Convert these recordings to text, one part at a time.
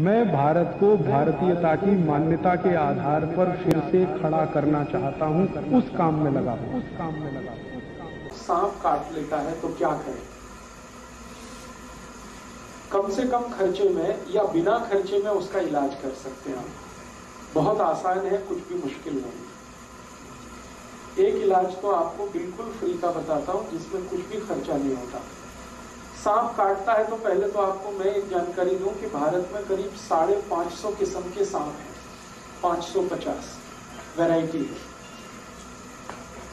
मैं भारत को भारतीयता की मान्यता के आधार पर फिर से खड़ा करना चाहता हूं, उस काम में लगा हूं। सांप काट लेता है तो क्या करें? कम से कम खर्चे में या बिना खर्चे में उसका इलाज कर सकते हैं हम। बहुत आसान है, कुछ भी मुश्किल नहीं। एक इलाज तो आपको बिल्कुल फ्री का बताता हूं जिसमें कुछ भी खर्चा नहीं होता। सांप काटता है तो पहले तो आपको मैं एक जानकारी दूं कि भारत में करीब 550 किस्म के सांप हैं। 550 वैरायटी है,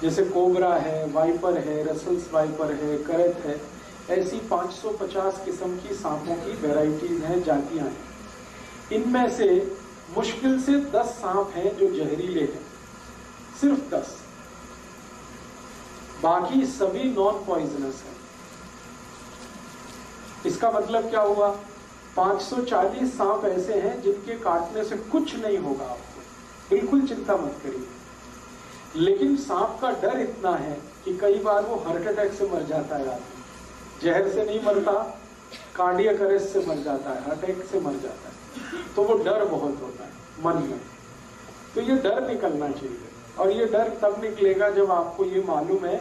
जैसे कोबरा है, वाइपर है, रसल्स वाइपर है, करत है। ऐसी 550 किस्म की सांपों की वैरायटीज हैं, जातियां हैं। इनमें से मुश्किल से 10 सांप हैं जो जहरीले हैं, सिर्फ 10। बाकी सभी नॉन पॉइजनस है। इसका मतलब क्या हुआ? 540 सांप ऐसे हैं जिनके काटने से कुछ नहीं होगा आपको, बिल्कुल चिंता मत करिए। लेकिन सांप का डर इतना है कि कई बार वो हार्ट अटैक से मर जाता है आदमी। जहर से नहीं मरता, कार्डियक अरेस्ट से मर जाता है, हार्ट अटैक से मर जाता है। तो वो डर बहुत होता है मन में। तो ये डर निकलना चाहिए, और ये डर तब निकलेगा जब आपको ये मालूम है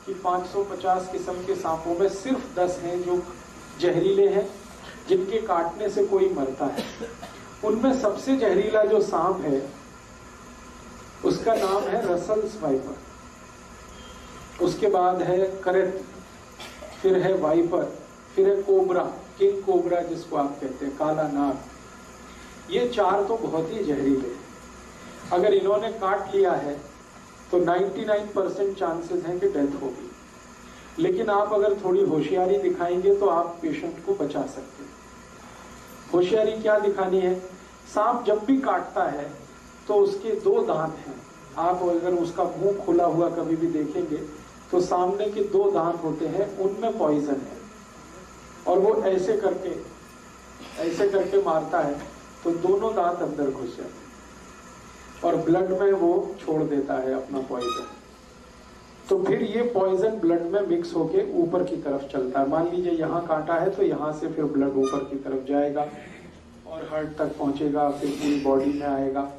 कि 550 किस्म के सांपों में सिर्फ 10 हैं जो जहरीले हैं, जिनके काटने से कोई मरता है। उनमें सबसे जहरीला जो सांप है उसका नाम है रसल्स वाइपर, उसके बाद है करत, फिर है वाइपर, फिर है कोबरा, किंग कोबरा जिसको आप कहते हैं, काला नाग। ये 4 तो बहुत ही जहरीले हैं। अगर इन्होंने काट लिया है तो 99% चांसेस हैं कि डेथ होगी। लेकिन आप अगर थोड़ी होशियारी दिखाएंगे तो आप पेशेंट को बचा सकते हैं। होशियारी क्या दिखानी है? सांप जब भी काटता है तो उसके 2 दांत हैं। आप अगर उसका मुंह खुला हुआ कभी भी देखेंगे तो सामने के 2 दांत होते हैं, उनमें पॉइजन है, और वो ऐसे करके मारता है तो दोनों दांत अंदर घुस जाते हैं और ब्लड में वो छोड़ देता है अपना पॉइजन। तो फिर ये पॉइजन ब्लड में मिक्स होके ऊपर की तरफ चलता है। मान लीजिए यहाँ काटा है तो यहाँ से फिर ब्लड ऊपर की तरफ जाएगा और हार्ट तक पहुंचेगा, फिर पूरी बॉडी में आएगा।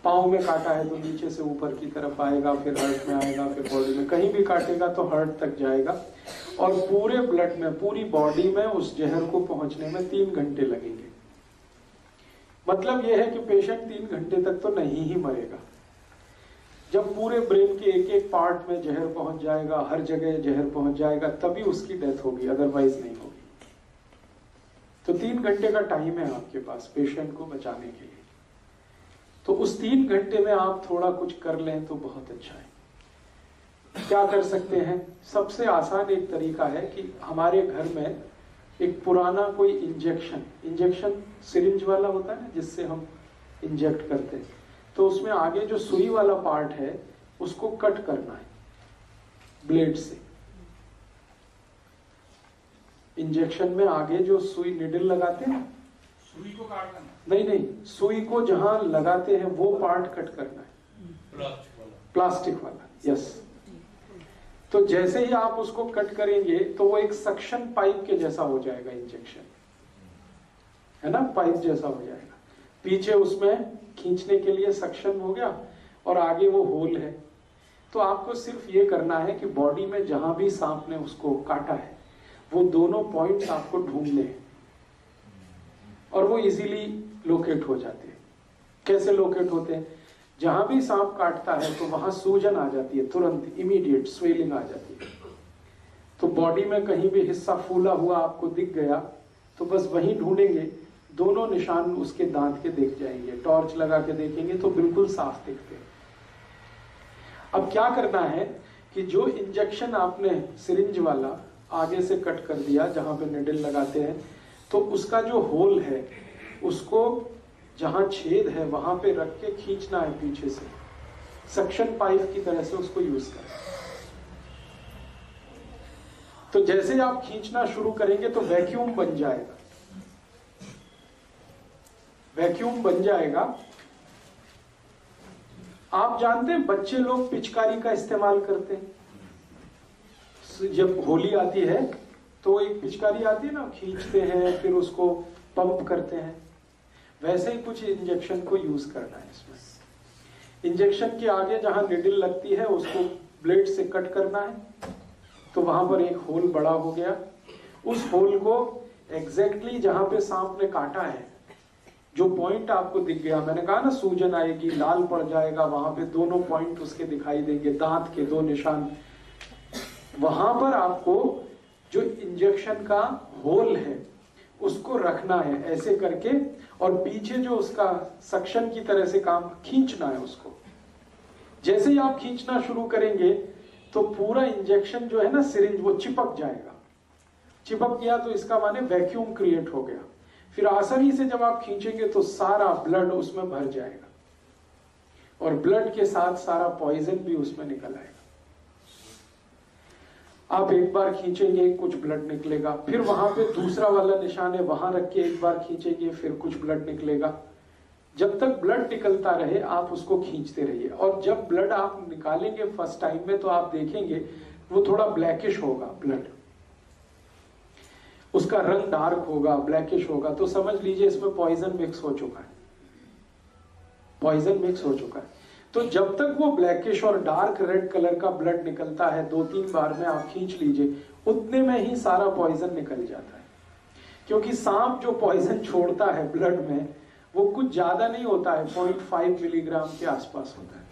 पाँव में काटा है तो नीचे से ऊपर की तरफ आएगा, फिर हार्ट में आएगा, फिर बॉडी में। कहीं भी काटेगा तो हार्ट तक जाएगा, और पूरे ब्लड में, पूरी बॉडी में उस जहर को पहुंचने में 3 घंटे लगेंगे। मतलब यह है कि पेशेंट 3 घंटे तक तो नहीं ही मरेगा। जब पूरे ब्रेन के एक एक पार्ट में जहर पहुंच जाएगा, हर जगह जहर पहुंच जाएगा, तभी उसकी डेथ होगी, अदरवाइज नहीं होगी। तो 3 घंटे का टाइम है आपके पास पेशेंट को बचाने के लिए। तो उस 3 घंटे में आप थोड़ा कुछ कर लें तो बहुत अच्छा है। क्या कर सकते हैं? सबसे आसान एक तरीका है कि हमारे घर में एक पुराना कोई इंजेक्शन सिरिंज वाला होता है ना, जिससे हम इंजेक्ट करते हैं, तो उसमें आगे जो सुई वाला पार्ट है उसको कट करना है ब्लेड से। इंजेक्शन में आगे जो सुई निडल लगाते हैं, सुई को काटना नहीं, सुई को जहां लगाते हैं वो पार्ट कट करना है, प्लास्टिक वाला। यस। तो जैसे ही आप उसको कट करेंगे तो वो एक सक्शन पाइप के जैसा हो जाएगा, इंजेक्शन है ना, पाइप जैसा हो जाएगा। पीछे उसमें खींचने के लिए सक्शन हो गया और आगे वो होल है। तो आपको सिर्फ ये करना है कि बॉडी में जहां भी सांप ने उसको काटा है वो दोनों पॉइंट्स आपको ढूंढने हैं, और वो इजीली लोकेट हो जाते हैं। कैसे लोकेट होते हैं? जहां भी सांप काटता है तो वहां सूजन आ जाती है, तुरंत इमीडिएट स्वेलिंग आ जाती है। तो बॉडी में कहीं भी हिस्सा फूला हुआ आपको दिख गया तो बस वहीं ढूंढेंगे, दोनों निशान उसके दांत के दिख जाएंगे। टॉर्च लगा के देखेंगे तो बिल्कुल साफ दिखते हैं। अब क्या करना है कि जो इंजेक्शन आपने सिरिंज वाला आगे से कट कर दिया जहां पे निडल लगाते हैं, तो उसका जो होल है उसको जहां छेद है वहां पे रख के खींचना है पीछे से, सक्शन पाइप की तरह से उसको यूज करें। तो जैसे आप खींचना शुरू करेंगे तो वैक्यूम बन जाएगा। वैक्यूम बन जाएगा। आप जानते हैं बच्चे लोग पिचकारी का इस्तेमाल करते हैं। जब होली आती है तो एक पिचकारी आती है ना, खींचते हैं, फिर उसको पंप करते हैं। वैसे ही कुछ इंजेक्शन को यूज करना है इसमें। इंजेक्शन के आगे जहां निडल लगती है उसको ब्लेड से कट करना है, तो वहां पर एक होल बड़ा हो गया। उस होल को एग्जैक्टली जहां पे सांप ने काटा है, जो पॉइंट आपको दिख गया, मैंने कहा ना सूजन आएगी, लाल पड़ जाएगा, वहां पे दोनों पॉइंट उसके दिखाई देंगे, दांत के 2 निशान, वहां पर आपको जो इंजेक्शन का होल है उसको रखना है ऐसे करके, और पीछे जो उसका सक्शन की तरह से काम खींचना है उसको। जैसे ही आप खींचना शुरू करेंगे तो पूरा इंजेक्शन जो है ना सिरिंज वो चिपक जाएगा। चिपक गया तो इसका माने वैक्यूम क्रिएट हो गया। फिर आसानी से जब आप खींचेंगे तो सारा ब्लड उसमें भर जाएगा, और ब्लड के साथ सारा पॉइजन भी उसमें निकल आएगा। आप एक बार खींचेंगे कुछ ब्लड निकलेगा, फिर वहां पे दूसरा वाला निशान है, वहां रख के एक बार खींचेंगे फिर कुछ ब्लड निकलेगा। जब तक ब्लड निकलता रहे आप उसको खींचते रहिए, और जब ब्लड आप निकालेंगे फर्स्ट टाइम में तो आप देखेंगे वो थोड़ा ब्लैकिश होगा, ब्लड उसका रंग डार्क होगा, ब्लैकिश होगा, तो समझ लीजिए इसमें पॉइजन मिक्स हो चुका है, पॉइजन मिक्स हो चुका है। तो जब तक वो ब्लैकिश और डार्क रेड कलर का ब्लड निकलता है, 2-3 बार में आप खींच लीजिए, उतने में ही सारा पॉइजन निकल जाता है। क्योंकि सांप जो पॉइजन छोड़ता है ब्लड में वो कुछ ज्यादा नहीं होता है, 0.5 मिलीग्राम के आसपास होता है,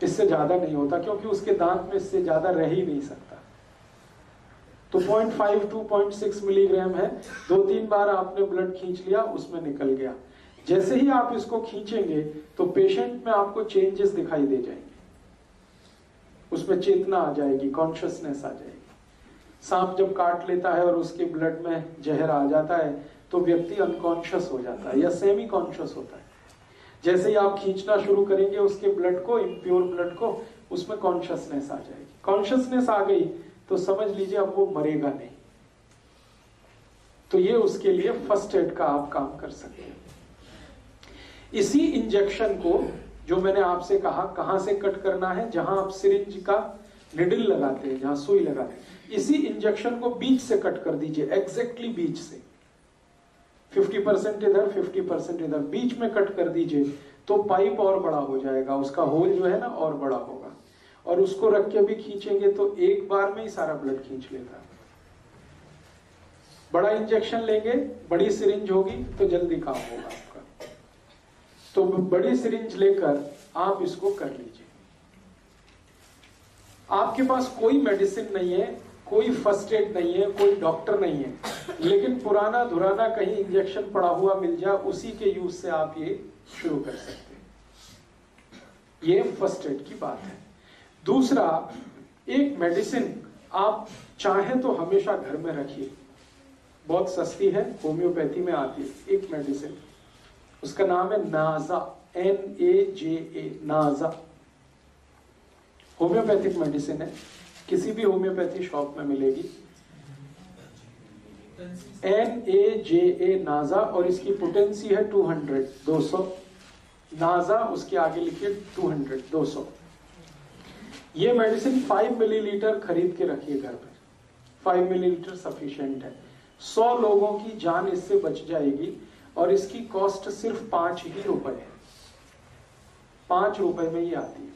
इससे ज्यादा नहीं होता, क्योंकि उसके दांत में इससे ज्यादा रह ही नहीं सकता। तो 0.5 to 0.6 मिलीग्राम है। 2-3 बार आपने ब्लड खींच लिया, उसमें निकल गया। जैसे ही आप इसको खींचेंगे तो पेशेंट में आपको चेंजेस दिखाई दे जाएंगे, उसमें चेतना आ जाएगी, कॉन्शियसनेस आ जाएगी। सांप जब काट लेता है और उसके ब्लड में जहर आ जाता है तो व्यक्ति अनकॉन्शियस हो जाता है या सेमी कॉन्शियस होता है। जैसे ही आप खींचना शुरू करेंगे उसके ब्लड को, इम्प्योर ब्लड को, उसमें कॉन्शियसनेस आ जाएगी। कॉन्शियसनेस आ गई तो समझ लीजिए अब वो मरेगा नहीं। तो ये उसके लिए फर्स्ट एड का आप काम कर सकते हैं। इसी इंजेक्शन को जो मैंने आपसे कहा कहां से कट करना है, जहां आप सिरिंज का निडल लगाते हैं, जहां सुई लगाते हैं, इसी इंजेक्शन को बीच से कट कर दीजिए, एग्जैक्टली बीच से। 50% इधर 50% इधर, बीच में कट कर दीजिए तो पाइप और बड़ा हो जाएगा, उसका होल जो है ना और बड़ा होगा। और उसको रख के भी खींचेंगे तो एक बार में ही सारा ब्लड खींच लेता है। बड़ा इंजेक्शन लेंगे, बड़ी सिरिंज होगी तो जल्दी काम होगा आपका। तो बड़ी सिरिंज लेकर आप इसको कर लीजिए। आपके पास कोई मेडिसिन नहीं है, कोई फर्स्ट एड नहीं है, कोई डॉक्टर नहीं है, लेकिन पुराना धुराना कहीं इंजेक्शन पड़ा हुआ मिल जाए, उसी के यूज से आप ये शुरू कर सकते हैं। ये फर्स्ट एड की बात है। दूसरा, एक मेडिसिन आप चाहें तो हमेशा घर में रखिए, बहुत सस्ती है, होम्योपैथी में आती है एक मेडिसिन, उसका नाम है नाजा, NAJA, नाजा। होम्योपैथिक मेडिसिन है, किसी भी होम्योपैथी शॉप में मिलेगी। NAJA नाजा, और इसकी पोटेंसी है 200 नाजा, उसके आगे लिखिए 200। ये मेडिसिन 5 मिलीलीटर खरीद के रखिए घर पर, 5 मिलीलीटर सफिशिएंट है। 100 लोगों की जान इससे बच जाएगी, और इसकी कॉस्ट सिर्फ 5 ही रुपए है, 5 रुपए में ही आती है।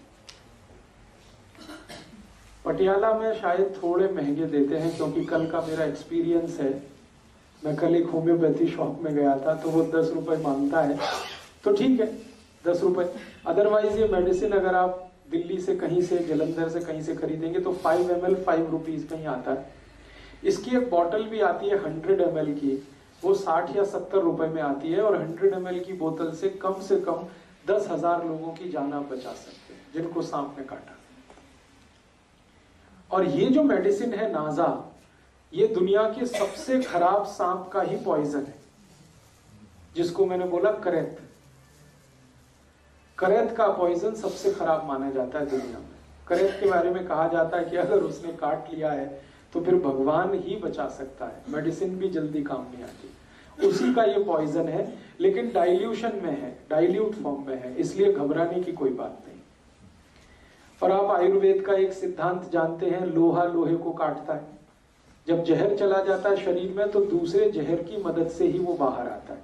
पटियाला में शायद थोड़े महंगे देते हैं, क्योंकि कल का मेरा एक्सपीरियंस है, मैं कल एक होम्योपैथी शॉप में गया था तो वो 10 रुपए मांगता है, तो ठीक है 10 रुपए। अदरवाइज ये मेडिसिन अगर आप दिल्ली से कहीं से, जलंधर से कहीं से खरीदेंगे तो 5 ml 5 रुपीज में ही आता है। इसकी एक बॉटल भी आती है 100 ml की, वो 60 या 70 रुपए में आती है, और 100 ml की बोतल से कम 10,000 लोगों की जान आप बचा सकते हैं जिनको सांप ने काटा। और ये जो मेडिसिन है नाजा, ये दुनिया के सबसे खराब सांप का ही पॉइजन है, जिसको मैंने बोला करैत। करैत का पॉइजन सबसे खराब माना जाता है दुनिया में। करैत के बारे में कहा जाता है कि अगर उसने काट लिया है तो फिर भगवान ही बचा सकता है, मेडिसिन भी जल्दी काम नहीं आती। उसी का ये पॉइजन है, लेकिन डाइल्यूशन में है, डाइल्यूट फॉर्म में है, इसलिए घबराने की कोई बात नहीं। और आप आयुर्वेद का एक सिद्धांत जानते हैं, लोहा लोहे को काटता है। जब जहर चला जाता है शरीर में तो दूसरे जहर की मदद से ही वो बाहर आता है।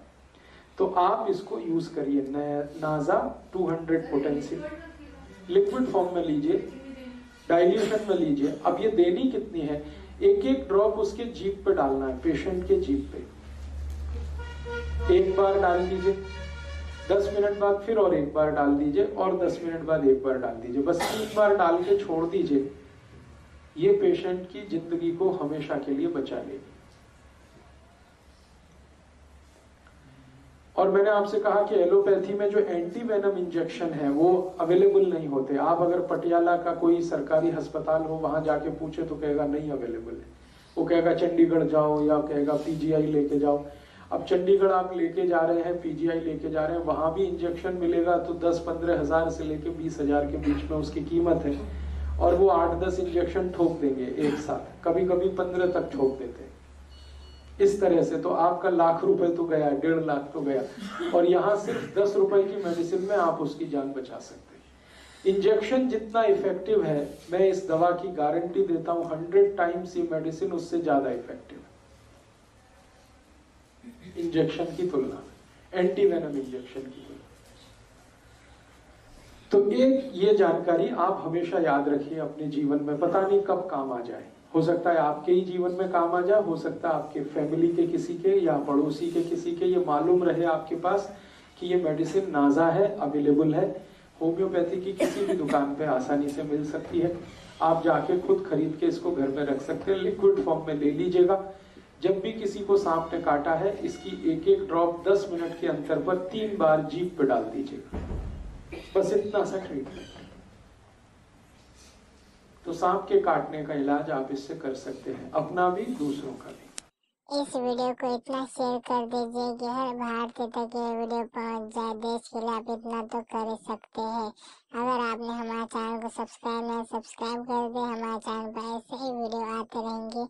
तो आप इसको यूज करिए। नाजा 200 पोटेंसी लिक्विड फॉर्म में लीजिए, डाइल्यूशन में लीजिए। अब ये देनी कितनी है, एक एक ड्रॉप उसके जीभ पे डालना है, पेशेंट के जीभ पे। एक बार डाल दीजिए, 10 मिनट बाद फिर और एक बार डाल दीजिए, और 10 मिनट बाद एक बार डाल दीजिए। बस 3 बार डाल के छोड़ दीजिए। ये पेशेंट की जिंदगी को हमेशा के लिए बचा लेगी। और मैंने आपसे कहा कि एलोपैथी में जो एंटी वेनम इंजेक्शन है वो अवेलेबल नहीं होते। आप अगर पटियाला का कोई सरकारी अस्पताल हो, वहां जाके पूछे तो कहेगा नहीं अवेलेबल है। वो कहेगा चंडीगढ़ जाओ, या कहेगा पीजीआई लेके जाओ। अब चंडीगढ़ आप लेके जा रहे हैं, पीजीआई लेके जा रहे हैं, वहां भी इंजेक्शन मिलेगा तो 10-15 हजार से लेके 20 हजार के बीच में उसकी कीमत है। और वो 8-10 इंजेक्शन ठोक देंगे एक साथ, कभी कभी 15 तक ठोक देते हैं। इस तरह से तो आपका लाख रुपए तो गया, 1.5 लाख तो गया। और यहाँ सिर्फ 10 रुपए की मेडिसिन में आप उसकी जान बचा सकते हैं। इंजेक्शन जितना इफेक्टिव है, मैं इस दवा की गारंटी देता हूं 100 टाइम्स ये मेडिसिन उससे ज्यादा इफेक्टिव है इंजेक्शन की तुलना में, एंटी वेनम इंजेक्शन की तुलना। तो एक ये जानकारी आप हमेशा याद रखिए अपने जीवन में, पता नहीं कब काम आ जाए। हो सकता है आपके ही जीवन में काम आ जाए, हो सकता है आपके फैमिली के किसी के या पड़ोसी के किसी के ये मालूम रहे आपके पास कि ये मेडिसिन नाजा है, अवेलेबल है, होम्योपैथी की किसी भी दुकान पे आसानी से मिल सकती है। आप जाके खुद खरीद के इसको घर में रख सकते हैं, लिक्विड फॉर्म में ले लीजिएगा। जब भी किसी को सांप ने काटा है, इसकी एक एक ड्रॉप 10 मिनट के अंतर पर 3 बार जीभ पे डाल दीजिएगा। बस इतना सा ट्रीटमेंट। तो सांप के काटने का इलाज आप इससे कर सकते हैं, अपना भी दूसरों का भी। इस वीडियो को इतना शेयर कर दीजिए कि हर भारतीय तक ये वीडियो पहुंच जाए। देश के लिए आप इतना तो कर ही सकते हैं। अगर आपने हमारे चैनल को सब्सक्राइब नहीं, सब्सक्राइब कर दे। हमारे चैनल पर ऐसे ही वीडियो आते रहेंगे।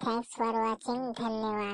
थैंक्स फॉर वॉचिंग, धन्यवाद।